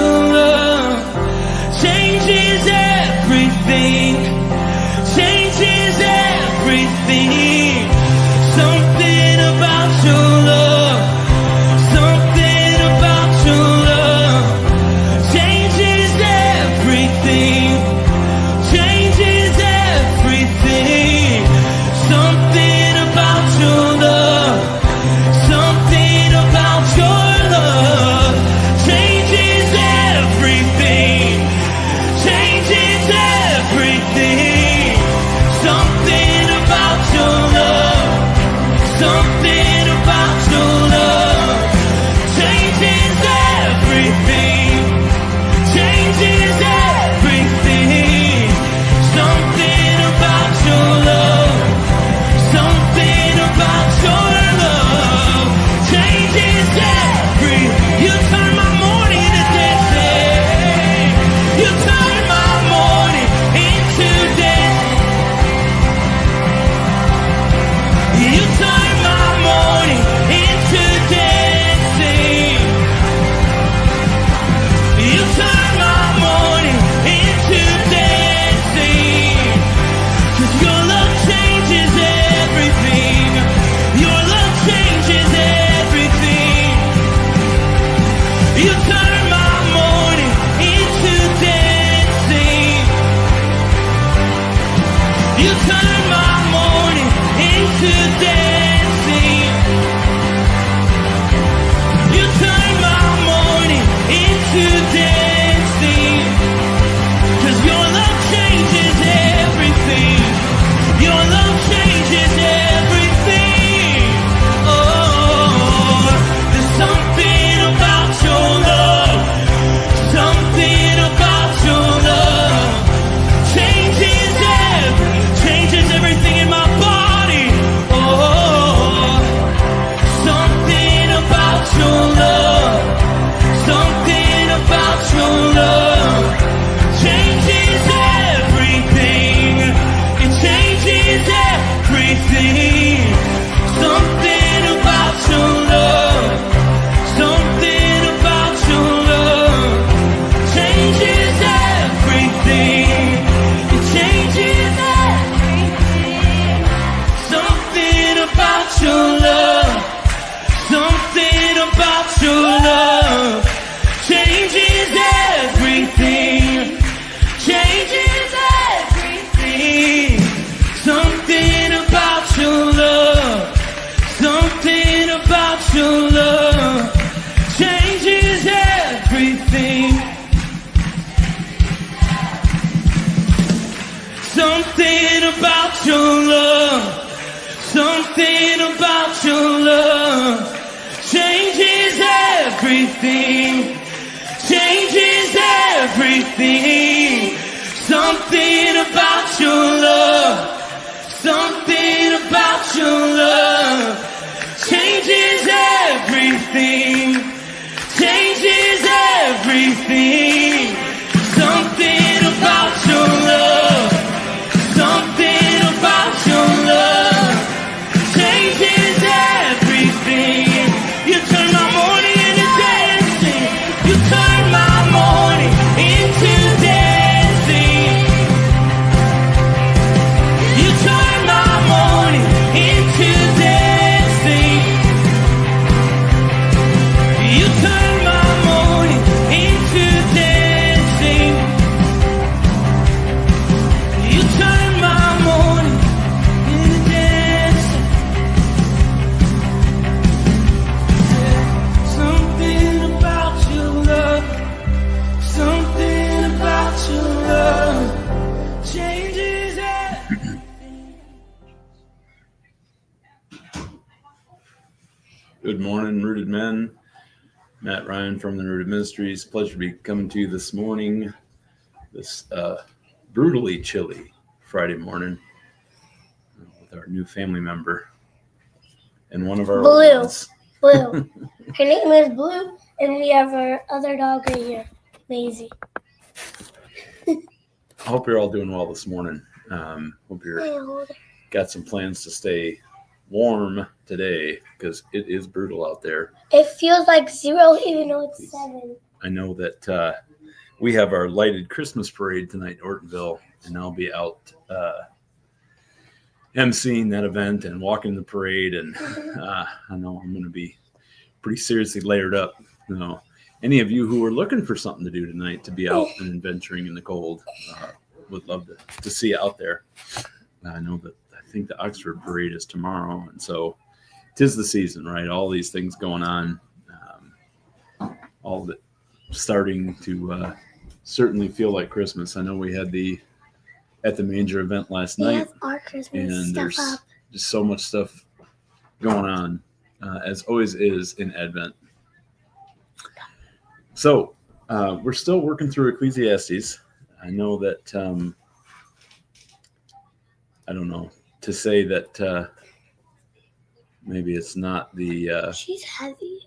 your love changes everything. Changes everything. Something about your love. Something about your love changes everything. Changes everything. Something about your love. Something about your love changes everything. Changes everything. Something about your love. Something about your love changes everything. Changes everything. Something about your love. Something about your love changes every. You turn my morning into dancing. You turn my morning into dancing. You turn my morning into dancing. You turn my morning into dancing. 'Cause your love changes everything. Your love changes everything. You turn my morning into dancing. You turn my morning into dancing. You turn my morning into dancing. 'Cause your love changes everything. Your love changes everything. Oh, there's something about your love. Something about your love changes everything in my body. Oh, something about your love. Something about your love changes everything. It changes everything. Something about your love. Something about your love changes everything. It changes everything. Something about your love. Something about your love changes everything. Changes everything. Something about your love. Something about your love changes everything. Something about your love. Something about your love changes everything. Changes everything. Something about your love. Something about your love changes everything. Changes everything. Something about your love. Something about your love changes everything. You turn my morning into dancing. You turn my morning into dancing. You turn my morning into dancing. You turn my morning into dancing. You turn my morning into dancing. Something about your love. Something about your love changes everything. Good morning, Rooted Men. Matt Ryan from the Rooted Ministries. Pleasure to be coming to you this morning, this brutally chilly Friday morning with our new family member and one of our old Blue. ones. Blue. Her name is Blue, and we have our other dog right here, Maisie. I hope you're all doing well this morning. Hope you're got some plans to stay warm today because it is brutal out there. It feels like 0 even though it's 7. I know that we have our lighted Christmas parade tonight in Ortonville, and I'll be out emceeing that event and walking the parade. And I know I'm going to be pretty seriously layered up. Any of you who are looking for something to do tonight to be out and adventuring in the cold, would love to see you out there. I know that I think the Oxford parade is tomorrow, and so 'tis the season, right? All these things going on, all of it starting to certainly feel like Christmas. I know we had at the manger event last night, our Christmas and stuff there's up. just so much stuff going on, as always is in Advent. So we're still working through Ecclesiastes. I know that I don't know to say that maybe it's not the She's heavy.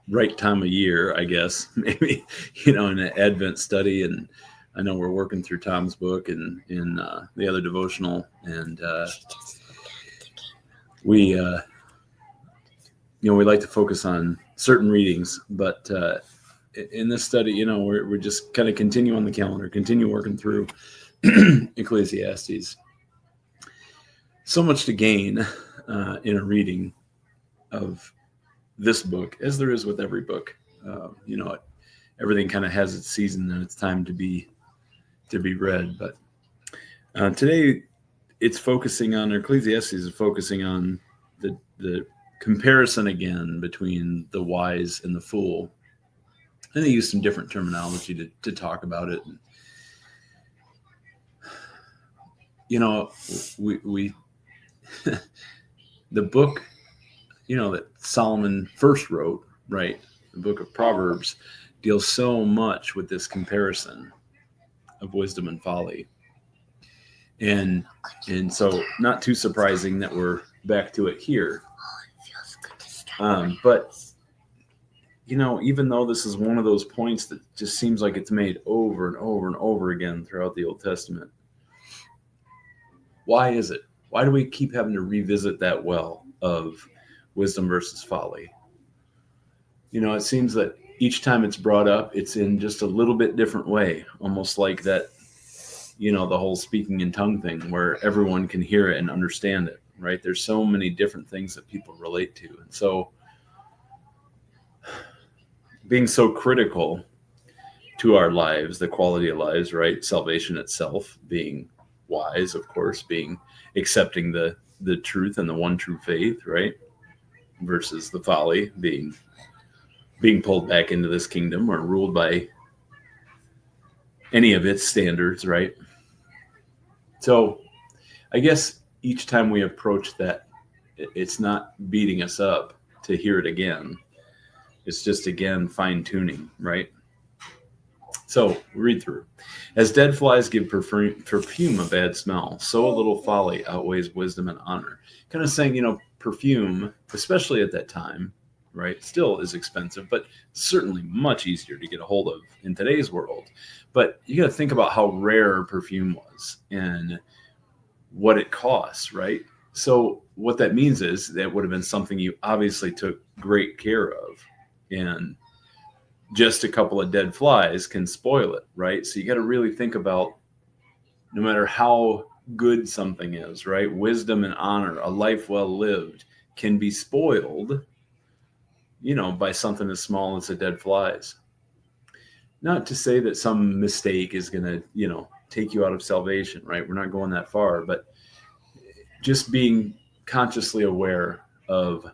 right time of year, I guess. Maybe, in an Advent study, and I know we're working through Tom's book and in the other devotional, and we we like to focus on certain readings, but in this study, we're just kind of continue on the calendar, continue working through Ecclesiastes. So much to gain in a reading of this book, as there is with every book. Everything kind of has its season and it's time to be read. But today, it's focusing on Ecclesiastes is focusing on the comparison again between the wise and the fool. And they use some different terminology to talk about it. We the book, that Solomon first wrote, right? The book of Proverbs deals so much with this comparison of wisdom and folly. And so not too surprising that we're back to it here. But even though this is one of those points that just seems like it's made over and over and over again throughout the Old Testament, why is it? Why do we keep having to revisit that well of wisdom versus folly? It seems that each time it's brought up, it's in just a little bit different way, almost like that, the whole speaking in tongue thing where everyone can hear it and understand it, right? There's so many different things that people relate to. And so being so critical to our lives, the quality of lives, right? Salvation itself, being wise, of course, being accepting the truth and the one true faith, right? Versus the folly, being pulled back into this kingdom or ruled by any of its standards, right? So I guess each time we approach that, it's not beating us up to hear it again. It's just, again, fine-tuning, right? So read through. As dead flies give perfume a bad smell, so a little folly outweighs wisdom and honor. Kind of saying, perfume, especially at that time, right, still is expensive, but certainly much easier to get a hold of in today's world. But you got to think about how rare perfume was and what it costs, right? So what that means is that would have been something you obviously took great care of, and just a couple of dead flies can spoil it, right? So you got to really think about, no matter how good something is, right? Wisdom and honor, a life well lived, can be spoiled, by something as small as the dead flies. Not to say that some mistake is going to, take you out of salvation, right? We're not going that far, but just being consciously aware of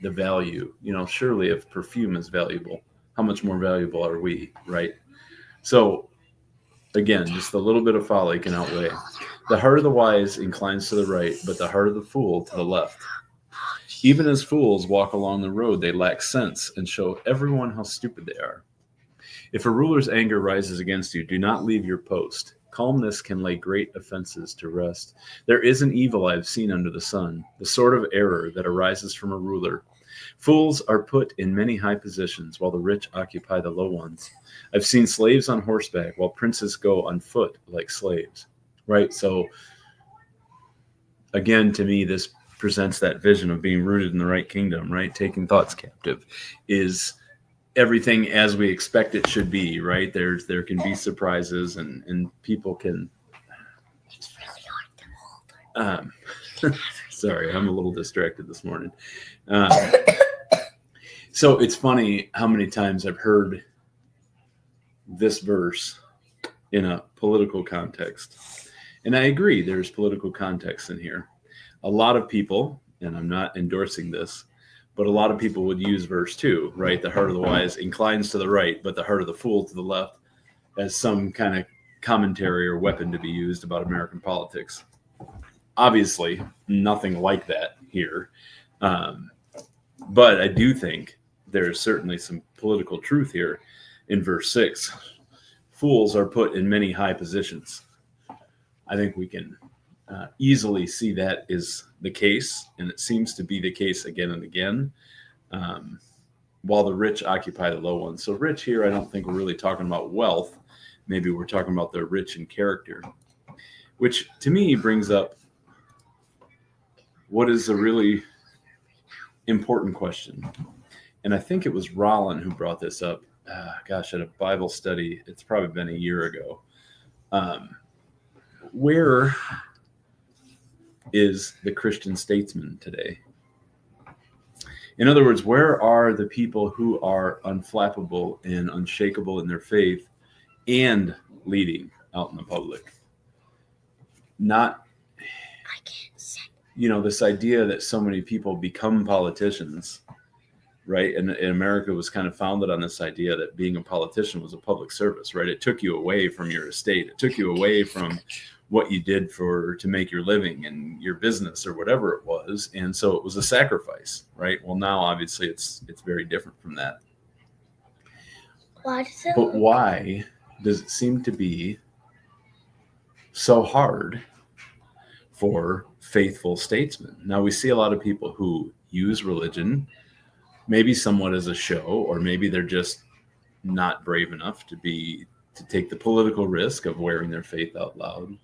the value, surely if perfume is valuable, how much more valuable are we, right? So again, just a little bit of folly can outweigh. The heart of the wise inclines to the right, but the heart of the fool to the left. Even as fools walk along the road, they lack sense and show everyone how stupid they are. If a ruler's anger rises against you, do not leave your post. Calmness can lay great offenses to rest. There is an evil I have seen under the sun, the sort of error that arises from a ruler. Fools are put in many high positions, while the rich occupy the low ones. I've seen slaves on horseback, while princes go on foot like slaves. Right? So, again, to me, this presents that vision of being rooted in the right kingdom, right? Taking thoughts captive is everything as we expect it should be, right? There can be surprises, and people can. It's really hard to hold. Sorry, I'm a little distracted this morning. So it's funny how many times I've heard this verse in a political context. And I agree, there's political context in here. A lot of people, and I'm not endorsing this, but a lot of people would use verse 2, right? The heart of the wise inclines to the right, but the heart of the fool to the left, as some kind of commentary or weapon to be used about American politics. Obviously, nothing like that here. But I do think there's certainly some political truth here in verse 6. Fools are put in many high positions. I think we can easily see that is the case, and it seems to be the case again and again, while the rich occupy the low ones. So rich here, I don't think we're really talking about wealth. Maybe we're talking about the rich in character, which to me brings up what is a really important question. And I think it was Rollin who brought this up. At a Bible study, it's probably been a year ago. Where is the Christian statesman today? In other words, where are the people who are unflappable and unshakable in their faith and leading out in the public? Not, this idea that so many people become politicians, right? And America was kind of founded on this idea that being a politician was a public service, right? It took you away from your estate. It took you away from what you did to make your living and your business or whatever it was. And so it was a sacrifice, right? Well, now obviously it's very different from that. But why does it seem to be so hard for faithful statesmen? Now we see a lot of people who use religion, maybe somewhat as a show, or maybe they're just not brave enough to take the political risk of wearing their faith out loud.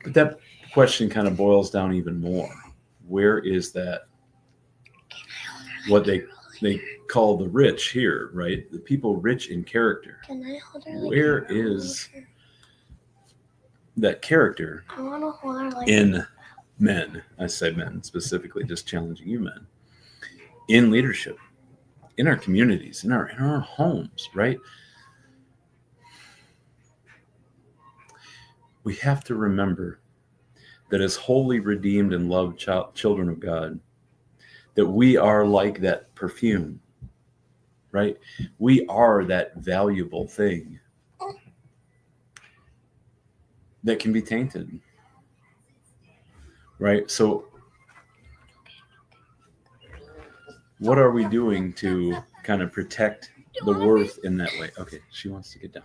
But that question kind of boils down even more. Where is that? What they call the rich here, right? The people rich in character. Where is that character in men? I say men specifically, just challenging you men. In leadership, in our communities, in our homes, right? We have to remember that as holy, redeemed, and loved children of God, that we are like that perfume, right? We are that valuable thing that can be tainted, right? So what are we doing to kind of protect the worth in that way? Okay, she wants to get down.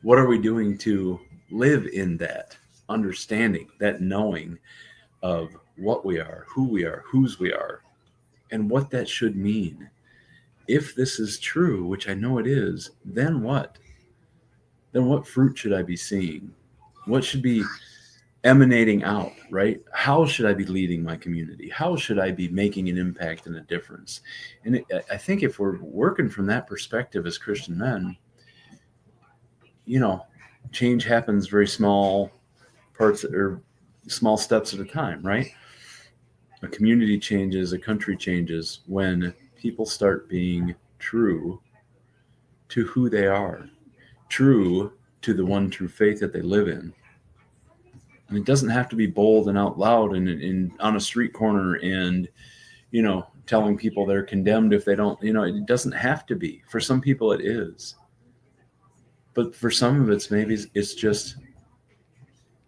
What are we doing to live in that understanding, that knowing of what we are, whose we are, and what that should mean? If this is true, which I know it is, then what? Then what fruit should I be seeing? What should be emanating out, right? How should I be leading my community? How should I be making an impact and a difference? And I think if we're working from that perspective as Christian men, change happens very small parts or small steps at a time, right? A community changes, a country changes when people start being true to who they are, true to the one true faith that they live in. And it doesn't have to be bold and out loud and on a street corner and, telling people they're condemned if they don't, it doesn't have to be. For some people it is. But for some of it's just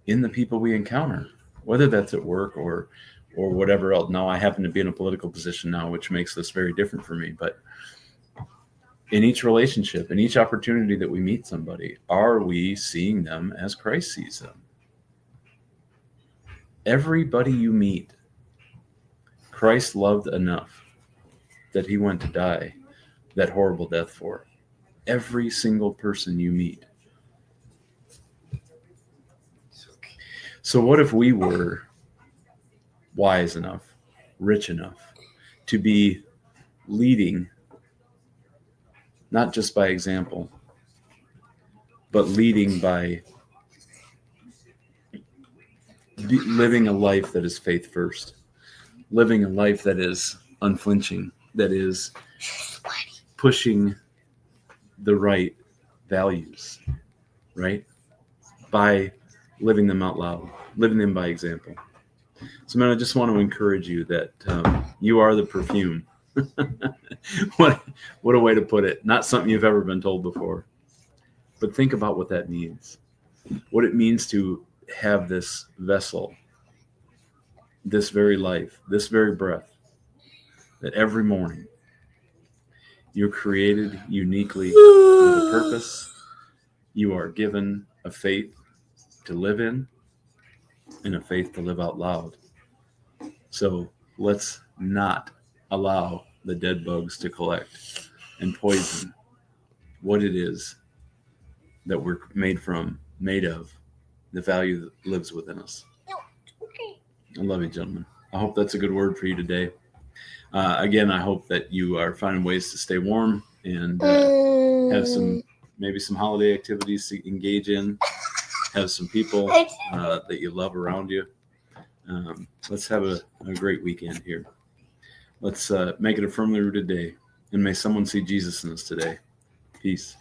in the people we encounter, whether that's at work or whatever else. Now, I happen to be in a political position now, which makes this very different for me. But in each relationship, in each opportunity that we meet somebody, are we seeing them as Christ sees them? Everybody you meet, Christ loved enough that he went to die that horrible death for. Every single person you meet. So what if we were wise enough rich enough to be leading, not just by example, but leading by living a life that is faith first, living a life that is unflinching, that is pushing the right values, right? By living them out loud, living them by example. So, man, I just want to encourage you that you are the perfume. What a way to put it. Not something you've ever been told before. But think about what that means. What it means to have this vessel, this very life, this very breath, that every morning you're created uniquely with a purpose. You are given a faith to live in and a faith to live out loud. So let's not allow the dead bugs to collect and poison what it is that we're made of, the value that lives within us. I love you, gentlemen. I hope that's a good word for you today. Again, I hope that you are finding ways to stay warm and have maybe some holiday activities to engage in, have some people that you love around you. Let's have a great weekend here. Let's make it a firmly rooted day, and may someone see Jesus in us today. Peace.